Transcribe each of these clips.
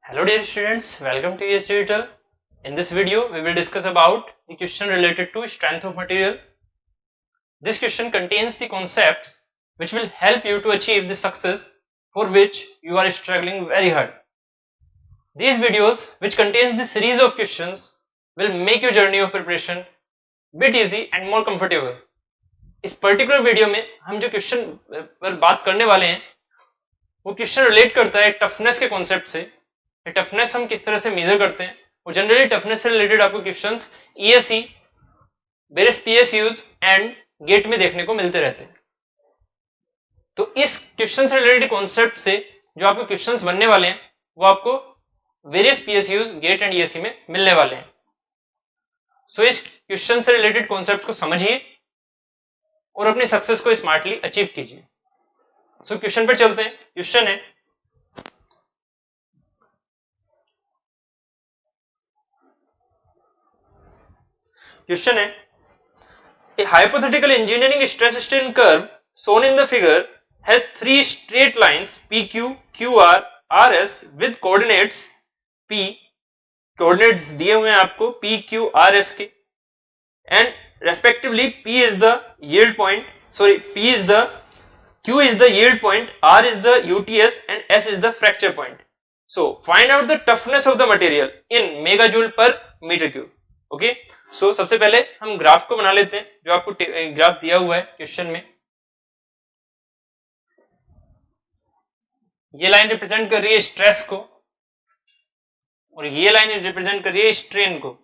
Hello dear students, welcome to ESE Digital. In this video, we will discuss about the question related to strength of material. This question contains the concepts which will help you to achieve the success for which you are struggling very hard. These videos, which contains the series of questions, will make your journey of preparation bit easy and more comfortable. इस particular video में हम जो question पर बात करने वाले हैं वो क्वेश्चन रिलेट करता है टफनेस के कॉन्सेप्ट से। टफनेस हम किस तरह से मेजर करते हैं और जनरली टफनेस से रिलेटेड आपको questions ESE, various PSUs and GATE में देखने को मिलते रहते हैं। तो इस क्वेश्चन से रिलेटेड कॉन्सेप्ट से जो आपको क्वेश्चंस बनने वाले हैं वो आपको various PSUs, GATE and ESE में मिलने वाले हैं। सो इस क्वेश्चन से रिलेटेड कॉन्सेप्ट को समझिए और अपनी सक्सेस को स्मार्टली अचीव कीजिए। सो क्वेश्चन पर चलते हैं। क्वेश्चन है a hypothetical engineering stress strain curve shown in the figure has three straight lines PQ, QR, RS with coordinates P, coordinates दिए हुए हैं आपको P, Q, RS के, and respectively P is the yield point, Q is the yield point, R is the UTS and S is the fracture point. So find out the toughness of the material in megajoule per meter cube. Okay, so सबसे पहले हम graph को बना लेते हैं जो आपको graph दिया हुआ है क्वेश्चन में। ये लाइन रिप्रेजेंट कर रही है स्ट्रेस को और ये लाइन रिप्रेजेंट कर रही है स्ट्रेन को।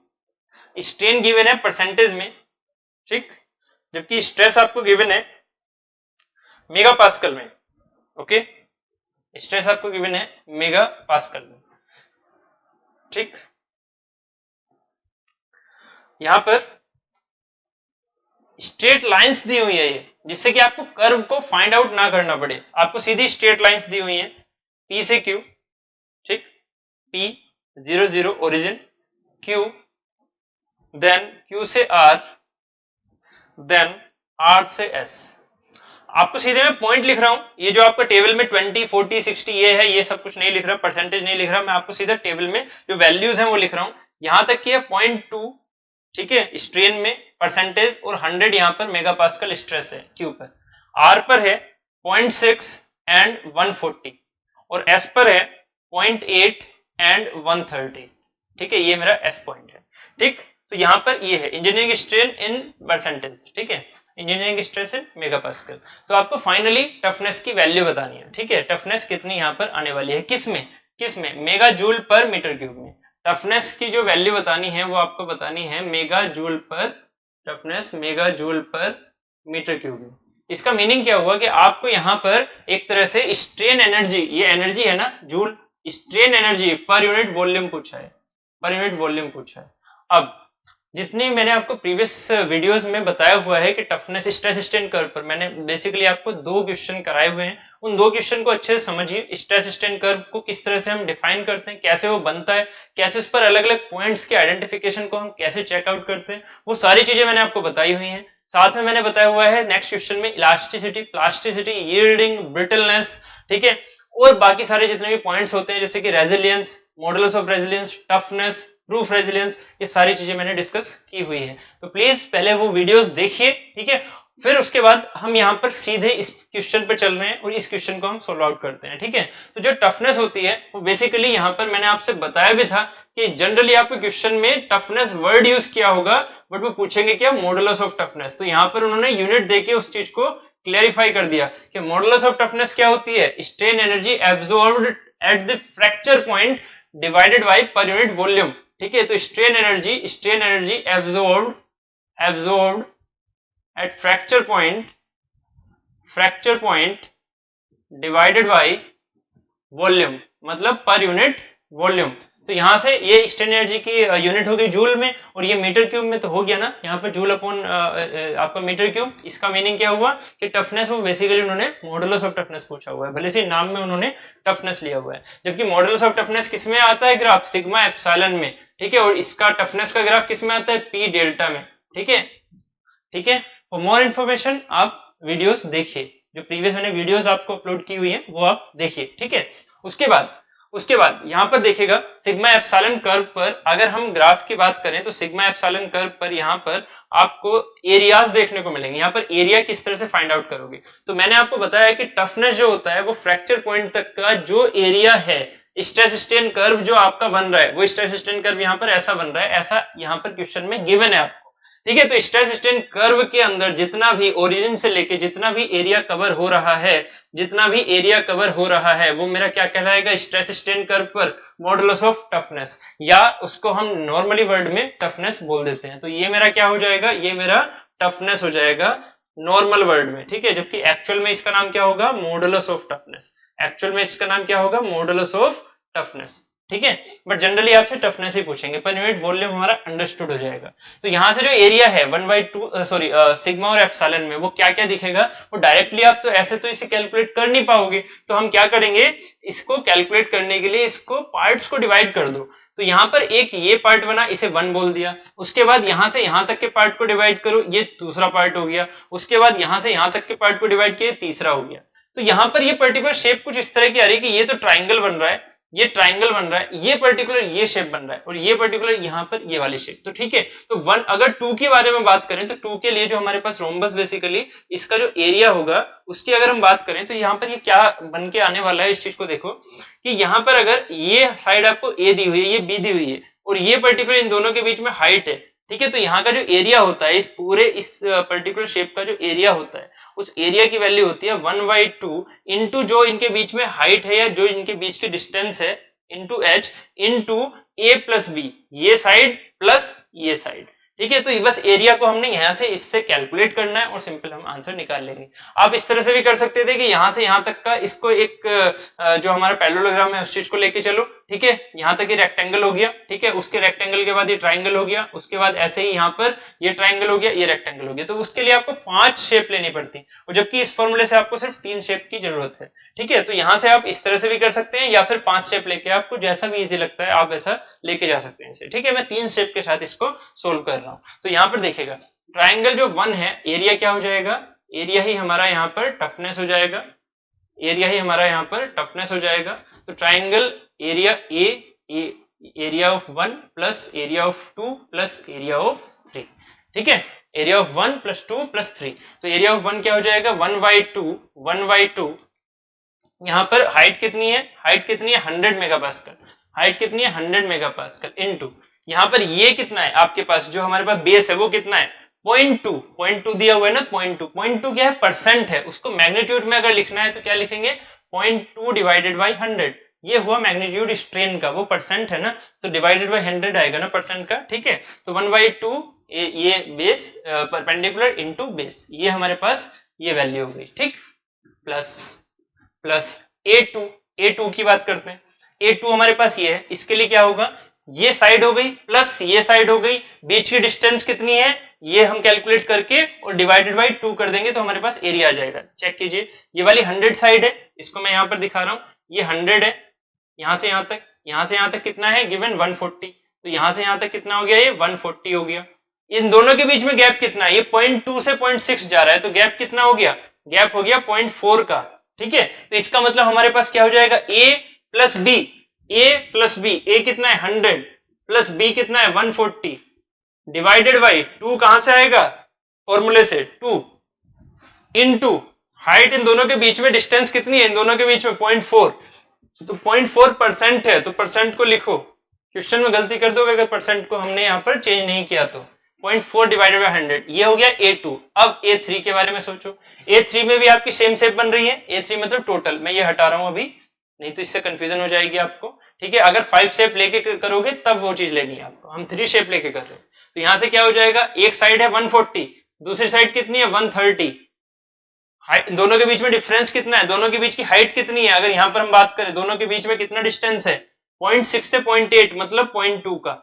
स्ट्रेन गिवन है परसेंटेज में, ठीक, जबकि स्ट्रेस आपको गिवन है मेगा पास्कल में। ओके, स्ट्रेस आपको गिवन है मेगा पास्कल में, ठीक। यहां पर स्ट्रेट लाइंस दी हुई है ये, जिससे कि आपको कर्व को फाइंड आउट ना करना पड़े। आपको सीधी स्ट्रेट लाइंस दी हुई हैं P से Q, ठीक, P 0 0 origin, Q, then Q से R, देन R से S। आपको सीधे मैं पॉइंट लिख रहा हूं। ये जो आपका टेबल में 20, 40, 60 ये है, ये सब कुछ नहीं लिख रहा, परसेंटेज नहीं लिख रहा, मैं आपको सीधा टेबल में जो वैल्यूज हैं वो लिख रहा हूं। यहां तक कि 0.2, ठीक है, स्ट्रेन में परसेंटेज, और 100 यहां पर मेगा पास्कल स्ट्रेस है Q पर। R पर है 0.6 एंड 140 और S पर है 0.8 एंड 130, ठीक है, ये मेरा S पॉइंट है, ठीक। तो यहां पर ये है इंजीनियरिंग स्ट्रेन इन परसेंटेज, ठीक है, engineering stress in mega pascal. तो आपको फाइनली टफनेस की वैल्यू बतानी है, ठीक है, टफनेस कितनी यहां पर आने वाली है, किसमें mega joule per metre cube में। टफनेस की जो वैल्यू बतानी है वो आपको बतानी है mega joule per, toughness mega joule per metre cube में। इसका मीनिंग क्या हुआ कि आपको यहां पर एक तरह से स्ट्रेन एनर्जी, ये एनर्जी है ना जूल, स्ट्रेन एनर्जी पर यूनिट वॉल्यूम पूछा है। अब जितनी मैंने आपको प्रीवियस वीडियोस में बताया हुआ है कि टफनेस स्ट्रेस स्ट्रेन कर्व पर मैंने बेसिकली आपको 2 क्वेश्चन कराए हुए हैं। उन 2 क्वेश्चन को अच्छे से समझिए। स्ट्रेस स्ट्रेन कर्व को किस तरह से हम डिफाइन करते हैं, कैसे वो बनता है, कैसे उस पर अलग अलग पॉइंट्स के आइडेंटिफिकेशन को हम कैसे चेकआउट करते हैं, वो सारी चीजें मैंने आपको बताई हुई हैं। साथ में मैंने बताया हुआ है नेक्स्ट क्वेश्चन में इलास्टिसिटी, प्लास्टिसिटी, यील्डिंग, ब्रिटलनेस, ठीक है, और बाकी सारे जितने भी पॉइंट्स होते हैं जैसे कि resilience, modulus of resilience, toughness, proof resilience, ये सारी चीजें मैंने डिस्कस की हुई है। तो प्लीज पहले वो वीडियोस देखिए, ठीक है, फिर उसके बाद हम यहाँ पर सीधे इस क्वेश्चन पर चल रहे हैं और इस क्वेश्चन को हम सोल्व आउट करते हैं, ठीक है। तो जो टफनेस होती है वो बेसिकली यहाँ पर मैंने आपसे बताया भी था कि जनरली आपको क्वेश्चन में टफनेस वर्ड यूज किया होगा, बट वो पूछेंगे क्या, मॉडुलस ऑफ टफनेस। तो यहाँ पर उन्होंने यूनिट देके उस चीज को क्लेरिफाई कर दिया कि मॉडुलस ऑफ टफनेस क्या होती है, strain energy absorbed at the fracture point divided by per unit volume, ठीक है। तो strain energy absorbed at fracture point divided by volume, मतलब पर यूनिट वॉल्यूम। तो यहां से ये स्ट्रेन एनर्जी की यूनिट हो गई जूल में और ये मीटर क्यूब में तो हो गया ना, यहाँ पर जूल अपॉन आपका मीटर क्यूब। इसका मीनिंग क्या हुआ कि टफनेस वो बेसिकली उन्होंने मॉडुलस ऑफ टफनेस पूछा हुआ है, भले से नाम में उन्होंने टफनेस लिया हुआ है, जबकि मॉडुलस ऑफ टफनेस किस में आता है, ग्राफ सिग्मा एप्सिलॉन में, ठीक है, और इसका टफनेस का ग्राफ किस में आता है, P डेल्टा में, ठीक है। फॉर मोर इन्फॉर्मेशन आप वीडियोस देखिए, जो प्रीवियस मैंने वीडियोस आपको अपलोड की हुई है वो आप देखिए, ठीक है। उसके बाद उसके बाद यहाँ पर देखिएगा सिग्मा एप्सिलॉन कर्व पर अगर हम ग्राफ की बात करें तो सिग्मा एप्सिलॉन कर्व पर यहाँ पर आपको एरियाज देखने को मिलेंगे। यहाँ पर एरिया किस तरह से फाइंड आउट करोगे, तो मैंने आपको बताया कि टफनेस जो होता है वो फ्रैक्चर पॉइंट तक का जो एरिया है, स्ट्रेस स्ट्रेन कर्व जो आपका बन रहा है वो स्ट्रेस स्ट्रेन कर्व यहाँ पर ऐसा बन रहा है, ऐसा यहाँ पर क्वेश्चन में गिवन है आपको, ठीक है। तो स्ट्रेस स्ट्रेन कर्व के अंदर जितना भी ओरिजिन से लेके जितना भी एरिया कवर हो रहा है, जितना भी एरिया कवर हो रहा है वो मेरा क्या कहलाएगा, स्ट्रेस स्ट्रेन कर्व पर मॉडुलस ऑफ टफनेस, या उसको हम नॉर्मली वर्ड में टफनेस बोल देते हैं। तो ये मेरा क्या हो जाएगा, ये मेरा टफनेस हो जाएगा नॉर्मल वर्ड में, ठीक है। जबकि एक्चुअल में इसका नाम क्या होगा, मॉडुलस ऑफ टफनेस। एक्चुअल में इसका नाम क्या होगा, मॉडुलस ऑफ टफनेस, ठीक है। बट जनरली आपसे टफनेस ही पूछेंगे, पर यूनिट वॉल्यूम हमारा अंडरस्टूड हो जाएगा। तो यहां से जो एरिया है 1/2 सिग्मा और एप्सिलॉन में वो क्या क्या दिखेगा, वो डायरेक्टली आप तो ऐसे तो इसे कैलकुलेट कर नहीं पाओगे, तो हम क्या करेंगे, इसको कैलकुलेट करने के लिए इसको पार्ट्स को डिवाइड कर दो। तो यहाँ पर एक ये पार्ट बना, इसे 1 बोल दिया, उसके बाद यहां से यहां तक के पार्ट को डिवाइड करो, ये दूसरा पार्ट हो गया, उसके बाद यहां से यहां तक के पार्ट को डिवाइड किया, तीसरा हो गया। तो यहाँ पर ये पर्टिकुलर शेप कुछ इस तरह की आ रही है कि ये तो ट्राइंगल बन रहा है, ये ट्राइंगल बन रहा है, ये पर्टिकुलर ये शेप बन रहा है, और ये पर्टिकुलर यहाँ पर ये वाली शेप। तो ठीक है, तो 1 अगर 2 के बारे में बात करें तो 2 के लिए जो हमारे पास रोम्बस बेसिकली इसका जो एरिया होगा उसकी अगर हम बात करें तो यहाँ पर ये क्या बन के आने वाला है, इस चीज को देखो कि यहाँ पर अगर ये साइड आपको ए दी हुई है, ये बी दी हुई है, और ये पर्टिकुलर इन दोनों के बीच में हाइट है, ठीक है। तो यहाँ का जो एरिया होता है इस पूरे इस पर्टिकुलर शेप का जो एरिया होता है उस एरिया की वैल्यू होती है 1/2 इंटू जो इनके बीच में हाइट है या जो इनके बीच की डिस्टेंस है इंटू एच इंटू ए प्लस बी, ये साइड प्लस ये साइड, ठीक है। तो बस एरिया को हमने यहाँ से इससे कैलकुलेट करना है और सिंपल हम आंसर निकाल लेंगे। आप इस तरह से भी कर सकते थे कि यहाँ से यहाँ तक का इसको एक जो हमारा पैरेललोग्राम है उस चीज को लेके चलो, ठीक है। यहाँ तक ये रेक्टेंगल हो गया, ठीक है, उसके रेक्टेंगल के बाद ये ट्राइंगल हो गया, उसके बाद ऐसे ही यहाँ पर ये ट्राइंगल हो गया, ये रेक्टेंगल हो गया। तो उसके लिए आपको 5 शेप लेनी पड़ती, और जबकि इस फॉर्मूले से आपको सिर्फ 3 शेप की जरूरत है, ठीक है। तो यहाँ से आप इस तरह से भी कर सकते हैं या फिर 5 शेप लेके आपको जैसा भी इजी लगता है आप वैसा लेके जा सकते हैं इसे, ठीक है। मैं 3 शेप के साथ इसको सोल्व कर रहा हूँ। तो यहाँ पर देखिएगा ट्राइंगल जो 1 है, एरिया क्या हो जाएगा, एरिया ही हमारा यहाँ पर टफनेस हो जाएगा, एरिया ही हमारा यहाँ पर टफनेस हो जाएगा। तो triangle area area of 1 plus area of 2 plus area of 3, ठीक है। एरिया ऑफ 1 प्लस 2 प्लस 3, तो एरिया ऑफ 1 क्या हो जाएगा 1/2 यहाँ पर हाइट कितनी है, हाइट कितनी है 100 मेगापास्कल, हाइट कितनी है 100 मेगापास्कल इनटू यहाँ पर ये कितना है आपके पास जो हमारे पास बेस है वो कितना है 0.2 दिया हुआ है ना, 0.2 क्या है, परसेंट है। उसको मैग्नीट्यूड में अगर लिखना है तो क्या लिखेंगे 0.2 डिवाइडेड बाई 100, ये हुआ मैग्नीट्यूड स्ट्रेन का, वो परसेंट है ना, तो डिवाइडेड बाई 100 आएगा ना परसेंट का, ठीक है। तो 1/2 ये बेस परपेंडिकुलर इनटू बेस, ये हमारे पास ये वैल्यू हो गई, ठीक। प्लस A2 की बात करते हैं, A2 हमारे पास ये है, इसके लिए क्या होगा, ये साइड हो गई प्लस ये साइड हो गई, बीच की डिस्टेंस कितनी है ये हम कैलकुलेट करके और डिवाइडेड बाई 2 कर देंगे तो हमारे पास एरिया आ जाएगा। चेक कीजिए, ये वाली 100 साइड है, इसको मैं यहाँ पर दिखा रहा हूँ, ये 100 है, यहाँ से यहाँ तक कितना है गिवन 140, तो यहाँ से यहाँ तक कितना हो गया, ये 140 हो गया। इन दोनों के बीच में गैप कितना है, ये 0.2 से 0.6 जा रहा है, तो गैप कितना हो गया, गैप हो गया 0.4 का, ठीक है। तो इसका मतलब हमारे पास क्या हो जाएगा A प्लस बी, A कितना है 100 प्लस B कितना है 140 डिवाइडेड बाई 2 कहां से आएगा, फॉर्मूले से 2 इनटू हाइट, इन दोनों के बीच में डिस्टेंस कितनी है, इन दोनों के बीच में 0.4, तो 0.4% है, तो परसेंट को लिखो, क्वेश्चन में गलती कर दोगे अगर परसेंट को हमने यहाँ पर चेंज नहीं किया तो 0.4 डिवाइडेड बाई 100, ये हो गया A2। अब A3 के बारे में सोचो, A3 में भी आपकी सेम शेप बन रही है, A3 मतलब टोटल, मैं ये हटा रहा हूं अभी नहीं तो इससे कंफ्यूजन हो जाएगी आपको, ठीक है। अगर 5 शेप लेके करोगे तब वो चीज लेनी है आपको, हम 3 शेप लेके कर रहे हैं। तो यहां से क्या हो जाएगा, एक साइड है 140, दूसरी साइड कितनी है 130, दोनों के बीच में डिफरेंस कितना है, दोनों के बीच की हाइट कितनी है, अगर यहाँ पर हम बात करें दोनों के बीच में कितना डिस्टेंस है 0.6 से 0.8 मतलब 0.2 का,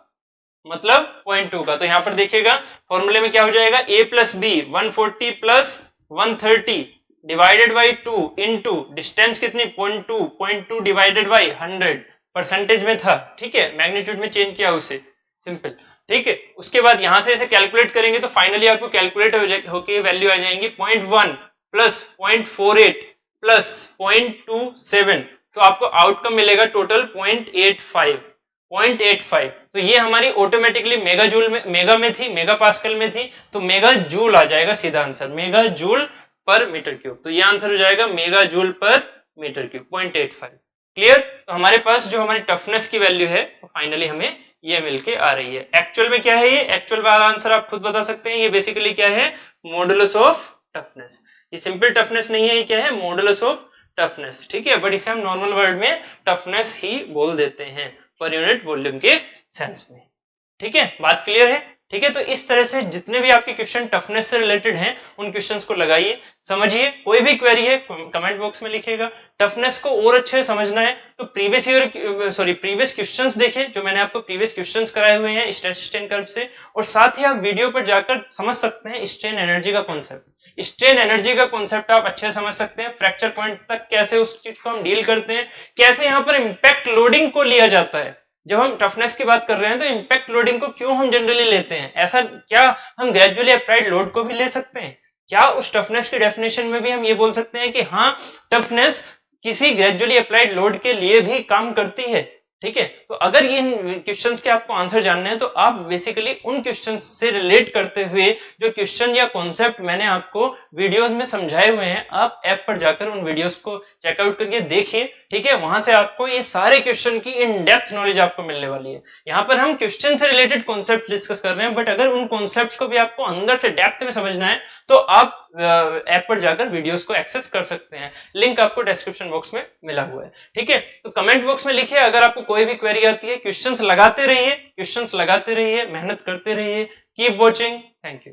तो यहाँ पर देखिएगा फॉर्मूले में क्या हो जाएगा A plus B 140 plus 130 divided by 2 into distance कितनी 0.2 डिवाइडेड बाई 100, परसेंटेज में था, ठीक है, मैग्नीट्यूड में चेंज किया उसे, सिंपल, ठीक है। उसके बाद यहां से इसे कैलकुलेट करेंगे तो फाइनली आपको कैलकुलेट होके वैल्यू आ जाएंगी 0.1 प्लस 0.48 प्लस 0.27 तो आपको आउटकम मिलेगा टोटल 0.85। तो ये हमारी ऑटोमेटिकली मेगा जूल में, मेगा में थी, मेगा पास्कल में थी, तो मेगा जूल आ जाएगा सीधा answer, mega joule per metre cube. तो ये आंसर हो जाएगा mega joule per metre cube 0.85। Clear? तो हमारे पास जो हमारी टफनेस की वैल्यू है फाइनली हमें ये मिलके आ रही है। एक्चुअल में क्या है ये? एक्चुअल वाला आंसर आप खुद बता सकते हैं। ये बेसिकली क्या है? Modulus of toughness. ये सिंपल टफनेस नहीं है, ये क्या है? Modulus of toughness. ठीक है, बट इसे हम नॉर्मल वर्ड में टफनेस ही बोल देते हैं पर यूनिट वॉल्यूम के सेंस में। ठीक है, बात क्लियर है? ठीक है, तो इस तरह से जितने भी आपके क्वेश्चन टफनेस से रिलेटेड हैं उन क्वेश्चंस को लगाइए, समझिए। कोई भी क्वेरी है कमेंट बॉक्स में लिखिएगा। टफनेस को और अच्छे से समझना है तो प्रीवियस क्वेश्चंस देखें, जो मैंने आपको प्रीवियस क्वेश्चंस कराए हुए हैं स्ट्रेन कर्व से, और साथ ही आप वीडियो पर जाकर समझ सकते हैं स्ट्रेन एनर्जी का कॉन्सेप्ट। स्ट्रेन एनर्जी का कॉन्सेप्ट आप अच्छे से समझ सकते हैं, फ्रैक्चर पॉइंट तक कैसे उस चीज को हम डील करते हैं, कैसे यहाँ पर इंपैक्ट लोडिंग को लिया जाता है। जब हम टफनेस की बात कर रहे हैं तो इंपैक्ट लोडिंग को क्यों हम जनरली लेते हैं, ऐसा क्या हम ग्रेजुअली अप्लाइड लोड को भी ले सकते हैं? क्या उस टफनेस की डेफिनेशन में भी हम ये बोल सकते हैं कि हाँ, टफनेस किसी ग्रेजुअली अप्लाइड लोड के लिए भी काम करती है? ठीक है, तो अगर ये क्वेश्चंस के आपको आंसर जानने हैं तो आप बेसिकली उन क्वेश्चंस से रिलेट करते हुए जो क्वेश्चन या कॉन्सेप्ट मैंने आपको वीडियोस में समझाए हुए हैं, आप ऐप पर जाकर उन वीडियोस को चेकआउट करके देखिए। ठीक है, वहां से आपको ये सारे क्वेश्चन की इन डेप्थ नॉलेज आपको मिलने वाली है। यहाँ पर हम क्वेश्चन से रिलेटेड कॉन्सेप्ट डिस्कस कर रहे हैं, बट अगर उन कॉन्सेप्ट को भी आपको अंदर से डेप्थ में समझना है तो आप ऐप पर जाकर वीडियोस को एक्सेस कर सकते हैं। लिंक आपको डिस्क्रिप्शन बॉक्स में मिला हुआ है। ठीक है, तो कमेंट बॉक्स में लिखिए अगर आपको कोई भी क्वेरी आती है। क्वेश्चंस लगाते रहिए, मेहनत करते रहिए। Keep watching. Thank you.